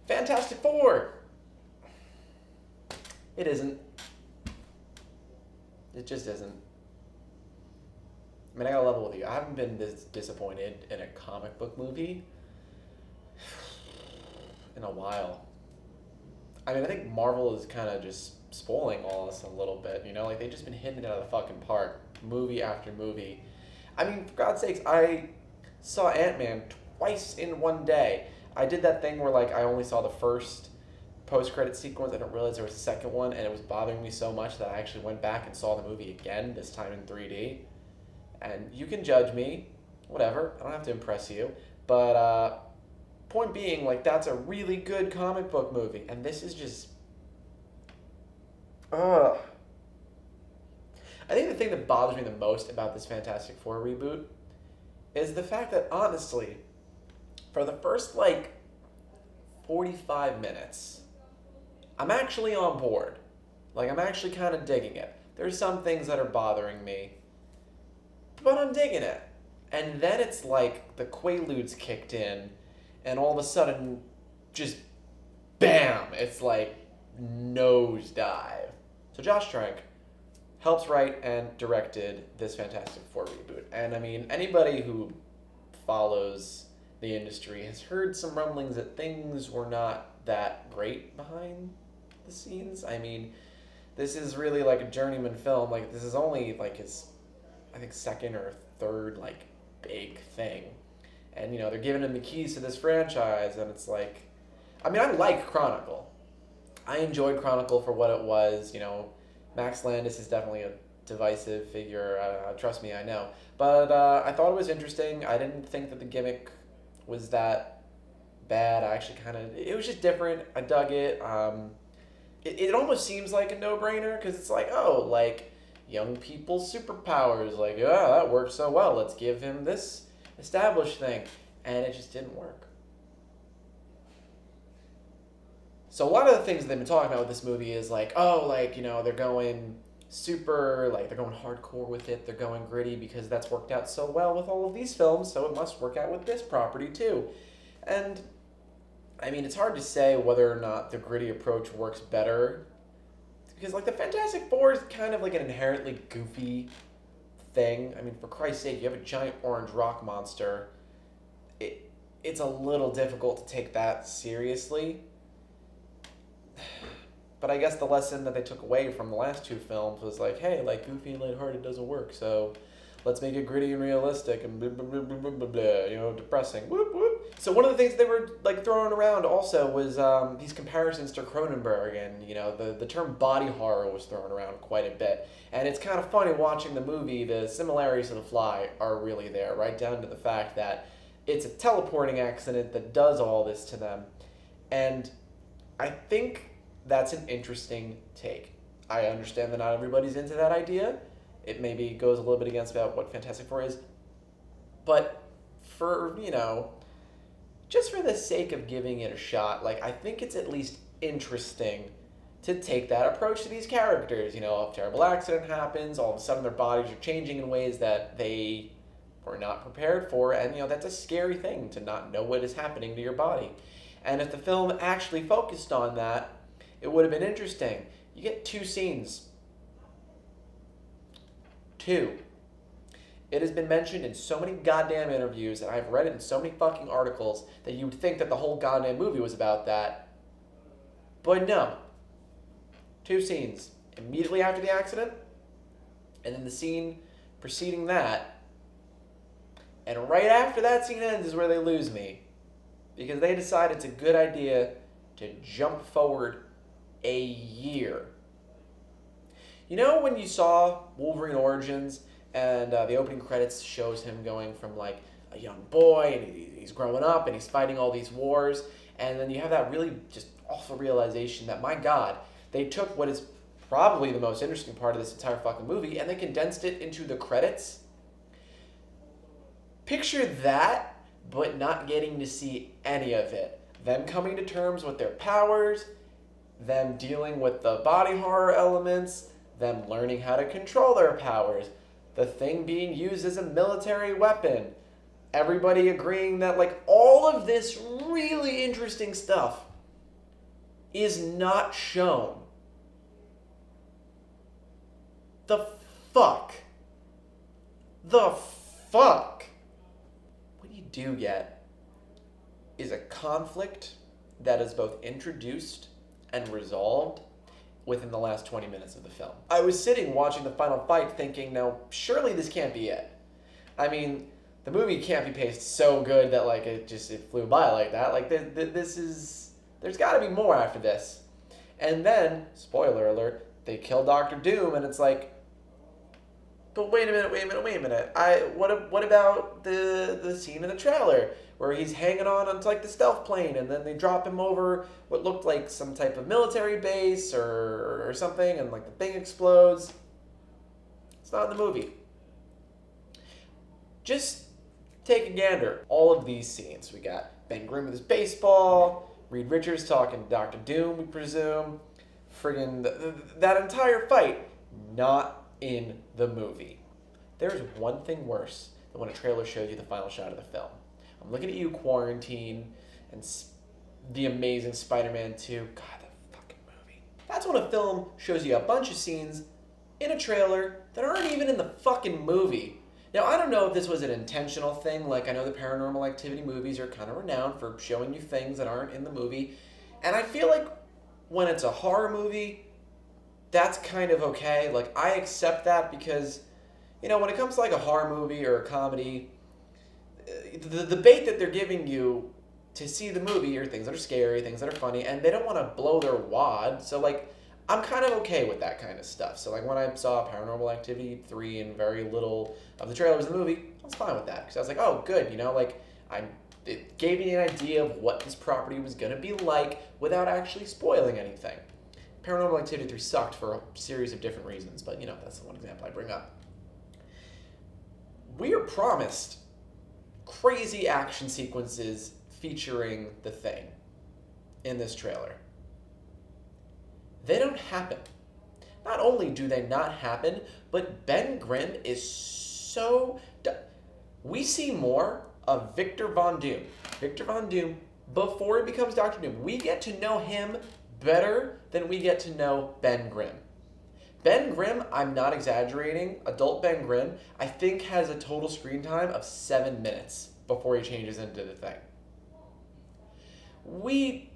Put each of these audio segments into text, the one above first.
Fantastic Four. It isn't. It just isn't. I mean, I gotta level with you. I haven't been this disappointed in a comic book movie in a while. I mean, I think Marvel is kind of just spoiling all this a little bit, you know? Like, they've just been hitting it out of the fucking park, movie after movie. I mean, for God's sakes, I saw Ant-Man twice in one day. I did that thing where, like, I only saw the first post-credit sequence. I didn't realize there was a second one, and it was bothering me so much that I actually went back and saw the movie again, this time in 3D. And you can judge me, whatever. I don't have to impress you. But, point being, like, that's a really good comic book movie. And this is just... Ugh. I think the thing that bothers me the most about this Fantastic Four reboot is the fact that, honestly, for the first, like, 45 minutes, I'm actually on board. Like, I'm actually kind of digging it. There's some things that are bothering me, but I'm digging it. And then it's like the Quaaludes kicked in, and all of a sudden, just bam! It's like nosedive. So Josh Trank helped write and directed this Fantastic Four reboot. And I mean, anybody who follows the industry has heard some rumblings that things were not that great behind the scenes. I mean, this is really like a journeyman film. Like, this is only like his, I think, second or third like big thing. And, you know, they're giving him the keys to this franchise, and it's like, I mean, I like Chronicle. I enjoyed Chronicle for what it was. You know, Max Landis is definitely a divisive figure. Trust me, I know. But I thought it was interesting. I didn't think that the gimmick was that bad. I actually kind of, it was just different. I dug it. It almost seems like a no-brainer, because it's like, oh, like, young people's superpowers. Like, yeah, that worked so well. Let's give him this established thing. And it just didn't work. So a lot of the things they've been talking about with this movie is like, oh, like, you know, they're going super, like, they're going hardcore with it. They're going gritty because that's worked out so well with all of these films, so it must work out with this property too. And, I mean, it's hard to say whether or not the gritty approach works better, because, like, the Fantastic Four is kind of like an inherently goofy thing. I mean, for Christ's sake, you have a giant orange rock monster. It's a little difficult to take that seriously. But I guess the lesson that they took away from the last two films was like, hey, like, goofy and lighthearted doesn't work, so let's make it gritty and realistic and blah, blah, blah, blah, blah, blah, you know, depressing. Whoop, whoop. So one of the things they were, like, throwing around also was these comparisons to Cronenberg, and, you know, the term body horror was thrown around quite a bit. And it's kind of funny watching the movie. The similarities to The Fly are really there, right down to the fact that it's a teleporting accident that does all this to them. And I think that's an interesting take. I understand that not everybody's into that idea. It maybe goes a little bit against about what Fantastic Four is. But for, you know, just for the sake of giving it a shot, like, I think it's at least interesting to take that approach to these characters. You know, a terrible accident happens, all of a sudden their bodies are changing in ways that they were not prepared for, and, you know, that's a scary thing, to not know what is happening to your body. And if the film actually focused on that, it would have been interesting. You get two scenes. Two. It has been mentioned in so many goddamn interviews, and I've read it in so many fucking articles, that you would think that the whole goddamn movie was about that. But no. Two scenes. Immediately after the accident, and then the scene preceding that. And right after that scene ends is where they lose me. Because they decide it's a good idea to jump forward a year. You know when you saw Wolverine Origins and the opening credits shows him going from like a young boy and he's growing up and he's fighting all these wars, and then you have that really just awful realization that, my God, they took what is probably the most interesting part of this entire fucking movie and they condensed it into the credits. Picture that, but not getting to see any of it. Them coming to terms with their powers, them dealing with the body horror elements, them learning how to control their powers, the thing being used as a military weapon, everybody agreeing that, like, all of this really interesting stuff is not shown. The fuck? The fuck? What you do get is a conflict that is both introduced and resolved within the last 20 minutes of the film. I was sitting watching the final fight thinking, now, surely this can't be it. I mean, the movie can't be paced so good that, like, it flew by like that. Like, there's gotta be more after this. And then, spoiler alert, they kill Dr. Doom, and it's like, but wait a minute. What about the scene in the trailer where he's hanging onto like the stealth plane, and then they drop him over what looked like some type of military base or something, and like the thing explodes? It's not in the movie. Just take a gander. All of these scenes. We got Ben Grimm with his baseball, Reed Richards talking to Dr. Doom, we presume. Friggin' that entire fight, not in the movie. There's one thing worse than when a trailer shows you the final shot of the film. I'm looking at you, Quarantine, and The Amazing Spider-Man 2. God, that fucking movie. That's when a film shows you a bunch of scenes in a trailer that aren't even in the fucking movie. Now, I don't know if this was an intentional thing. Like, I know the Paranormal Activity movies are kind of renowned for showing you things that aren't in the movie. And I feel like when it's a horror movie, that's kind of okay. Like, I accept that because, you know, when it comes to like a horror movie or a comedy, the bait that they're giving you to see the movie are things that are scary, things that are funny, and they don't want to blow their wad. So, like, I'm kind of okay with that kind of stuff. So, like, when I saw Paranormal Activity 3 and very little of the trailer was in the movie, I was fine with that. Because I was like, oh, good, you know, like, it gave me an idea of what this property was going to be like without actually spoiling anything. Paranormal Activity 3 sucked for a series of different reasons, but, you know, that's the one example I bring up. We are promised crazy action sequences featuring the Thing in this trailer. They don't happen. Not only do they not happen, but Ben Grimm is so... We see more of Victor Von Doom. Victor Von Doom, before he becomes Dr. Doom, we get to know him better than we get to know Ben Grimm. Ben Grimm, I'm not exaggerating, adult Ben Grimm, I think has a total screen time of 7 minutes before he changes into the Thing. Why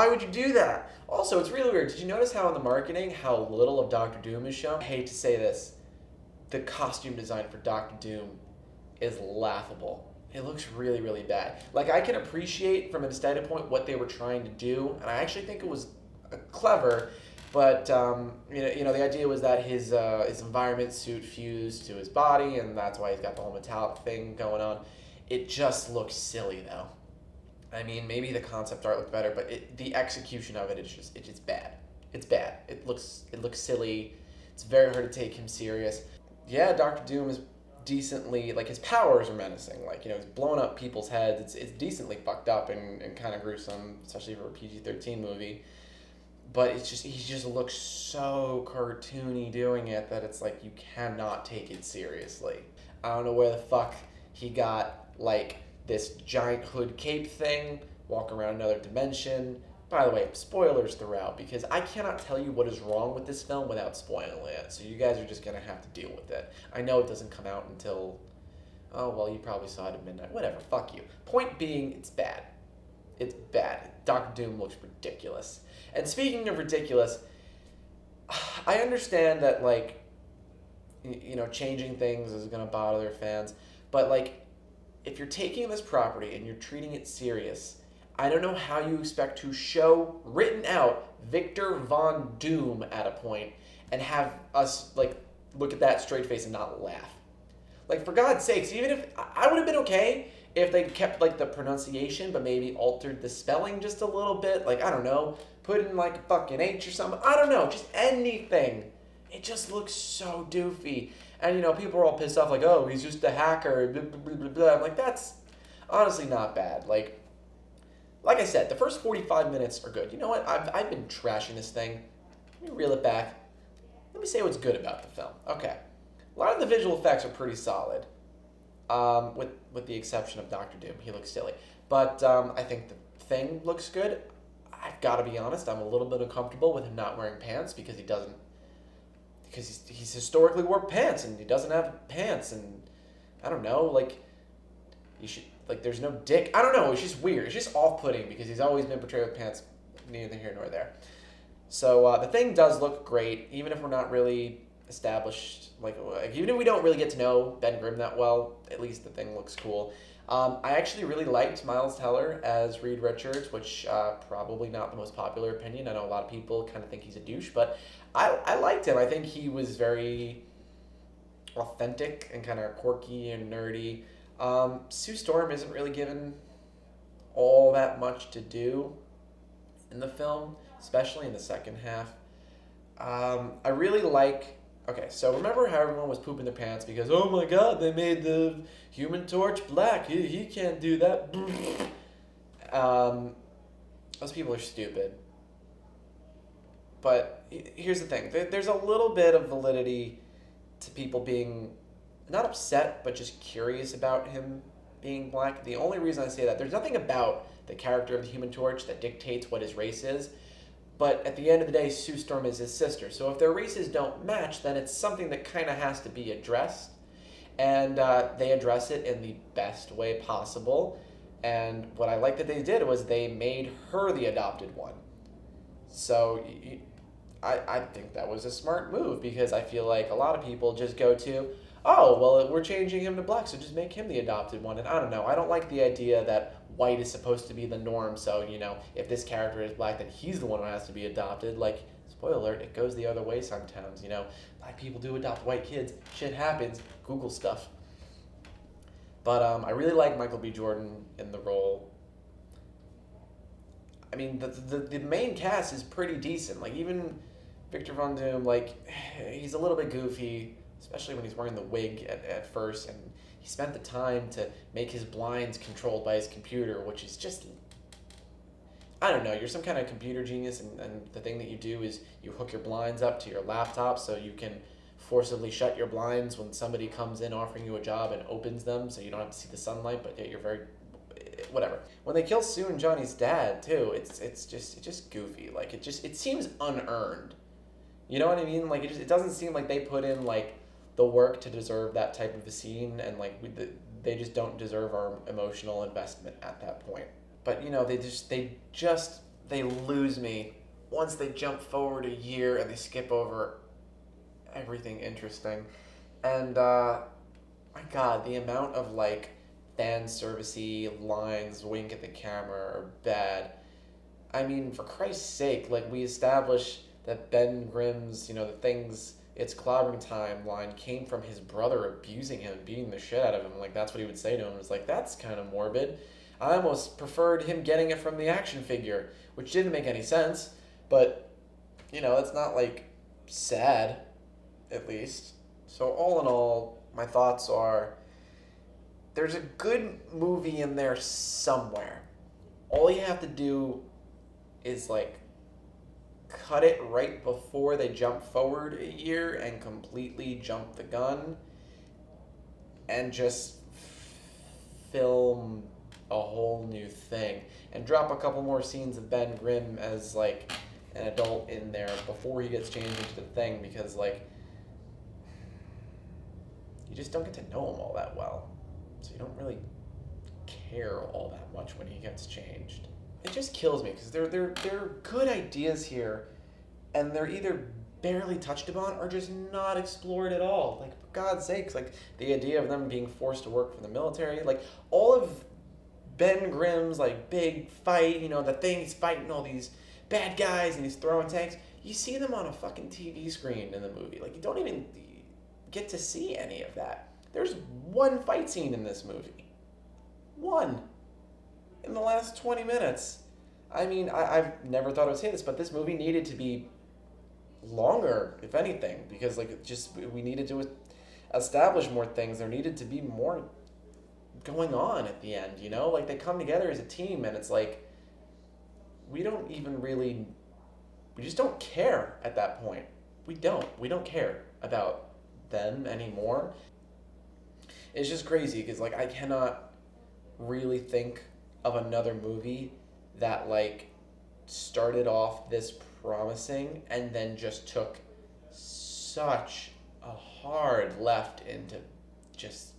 would you do that? Also, it's really weird. Did you notice how in the marketing, how little of Dr. Doom is shown? I hate to say this, the costume design for Dr. Doom is laughable. It looks really, really bad. Like, I can appreciate from a standpoint what they were trying to do, and I actually think it was clever, but you know, the idea was that his environment suit fused to his body, and that's why he's got the whole metallic thing going on. It just looks silly, though. I mean, maybe the concept art looked better, but the execution of it's just bad. It's bad. It looks silly. It's very hard to take him serious. Yeah, Dr. Doom is decently, like, his powers are menacing. Like, you know, he's blowing up people's heads. It's decently fucked up and kind of gruesome, especially for a PG-13 movie. But he just looks so cartoony doing it that it's like you cannot take it seriously. I don't know where the fuck he got, like, this giant hood cape thing, walk around another dimension. By the way, spoilers throughout, because I cannot tell you what is wrong with this film without spoiling it, so you guys are just going to have to deal with it. I know it doesn't come out until, oh, well, you probably saw it at midnight. Whatever, fuck you. Point being, it's bad. It's bad. Dr. Doom looks ridiculous. And speaking of ridiculous, I understand that, like, you know, changing things is going to bother their fans, but, like, if you're taking this property and you're treating it serious, I don't know how you expect to show written out Victor Von Doom at a point and have us, like, look at that straight face and not laugh. Like, for God's sakes, even if I would have been okay if they kept, like, the pronunciation but maybe altered the spelling just a little bit, like, I don't know, put in, like, a fucking H or something, I don't know, just anything. It just looks so doofy. And, you know, people are all pissed off, like, oh, he's just a hacker, blah, blah, blah, blah. I'm like, that's honestly not bad. Like I said, the first 45 minutes are good. You know what? I've been trashing this thing. Let me reel it back. Let me say what's good about the film. Okay. A lot of the visual effects are pretty solid, with the exception of Dr. Doom. He looks silly. But I think the Thing looks good. I've got to be honest, I'm a little bit uncomfortable with him not wearing pants because he doesn't, because he's historically wore pants and he doesn't have pants, and I don't know, like, you should, like, there's no dick. I don't know, it's just weird. It's just off-putting because he's always been portrayed with pants, neither here nor there. So the Thing does look great, even if we're not really established, like even if we don't really get to know Ben Grimm that well, at least the Thing looks cool. I actually really liked Miles Teller as Reed Richards, which probably not the most popular opinion. I know a lot of people kind of think he's a douche, but I liked him. I think he was very authentic and kind of quirky and nerdy. Sue Storm isn't really given all that much to do in the film, especially in the second half. I really like. Okay, so remember how everyone was pooping their pants because, oh my god, they made the Human Torch black. He can't do that. Those people are stupid. But here's the thing. There's a little bit of validity to people being not upset, but just curious about him being black. The only reason I say that, there's nothing about the character of the Human Torch that dictates what his race is. But at the end of the day, Sue Storm is his sister. So if their races don't match, then it's something that kind of has to be addressed. And they address it in the best way possible. And what I like that they did was they made her the adopted one. So I think that was a smart move because I feel like a lot of people just go to, oh, well, we're changing him to black, so just make him the adopted one. And I don't know. I don't like the idea that white is supposed to be the norm, so, you know, if this character is black, then he's the one who has to be adopted. Like, spoiler alert, it goes the other way sometimes, you know. Black people do adopt white kids. Shit happens. Google stuff. But I really like Michael B. Jordan in the role. I mean, the main cast is pretty decent. Like, even Victor Von Doom, like, he's a little bit goofy, especially when he's wearing the wig at first, and he spent the time to make his blinds controlled by his computer, which is just, I don't know, you're some kind of computer genius, and the thing that you do is you hook your blinds up to your laptop so you can forcibly shut your blinds when somebody comes in offering you a job and opens them so you don't have to see the sunlight, but you're very, whatever. When they kill Sue and Johnny's dad, too, it's just goofy. Like, it seems unearned. You know what I mean? Like, it doesn't seem like they put in, like, the work to deserve that type of a scene, and like they just don't deserve our emotional investment at that point. But you know, they lose me once they jump forward a year and they skip over everything interesting. And my god, the amount of like fan servicey lines, wink at the camera are bad. I mean, for Christ's sake, like, we established that Ben Grimm's, you know, the things, it's clobbering time line came from his brother abusing him, beating the shit out of him. Like, that's what he would say to him. It was like, that's kind of morbid. I almost preferred him getting it from the action figure, which didn't make any sense. But, you know, it's not, like, sad, at least. So all in all, my thoughts are, there's a good movie in there somewhere. All you have to do is, like, cut it right before they jump forward a year and completely jump the gun and just film a whole new thing and drop a couple more scenes of Ben Grimm as like an adult in there before he gets changed into the Thing, because like you just don't get to know him all that well, so you don't really care all that much when he gets changed. It just kills me because there are good ideas here, and they're either barely touched upon or just not explored at all. Like, for God's sakes, like the idea of them being forced to work for the military, like all of Ben Grimm's like big fight, you know, the Thing, he's fighting all these bad guys and he's throwing tanks. You see them on a fucking TV screen in the movie. Like, you don't even get to see any of that. There's one fight scene in this movie. One. In the last 20 minutes. I mean, I've never thought I would say this, but this movie needed to be longer, if anything, because like we needed to establish more things. There needed to be more going on at the end, you know? Like, they come together as a team, and it's like, we just don't care at that point. We don't care about them anymore. It's just crazy, because like I cannot really think of another movie that like started off this promising and then just took such a hard left into just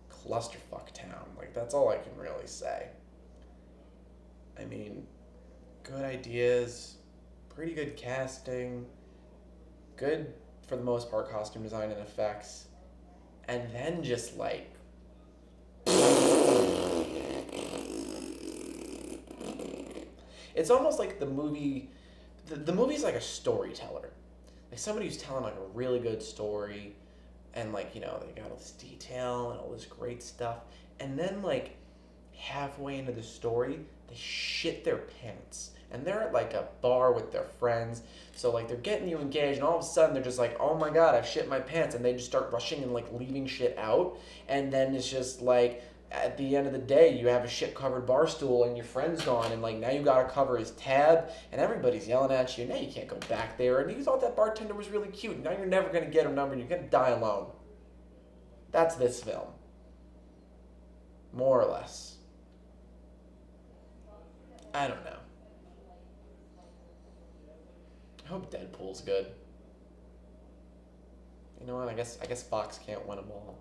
clusterfuck town. Like that's all I can really say. I mean, good ideas, pretty good casting, good for the most part costume design and effects, and then just like it's almost like the movie's like a storyteller, like somebody who's telling like a really good story, and like they got all this detail and all this great stuff, and then like halfway into the story they shit their pants and they're at like a bar with their friends, so like they're getting you engaged and all of a sudden they're just like, oh my god, I've shit my pants, and they just start rushing and like leaving shit out, and then it's just like at the end of the day you have a shit covered bar stool and your friend's gone, and like now you gotta cover his tab and everybody's yelling at you. Now you can't go back there, and you thought that bartender was really cute. Now you're never gonna get her number and you're gonna die alone. That's this film, more or less. I don't know. I hope Deadpool's good. You know what? I guess Fox can't win them all.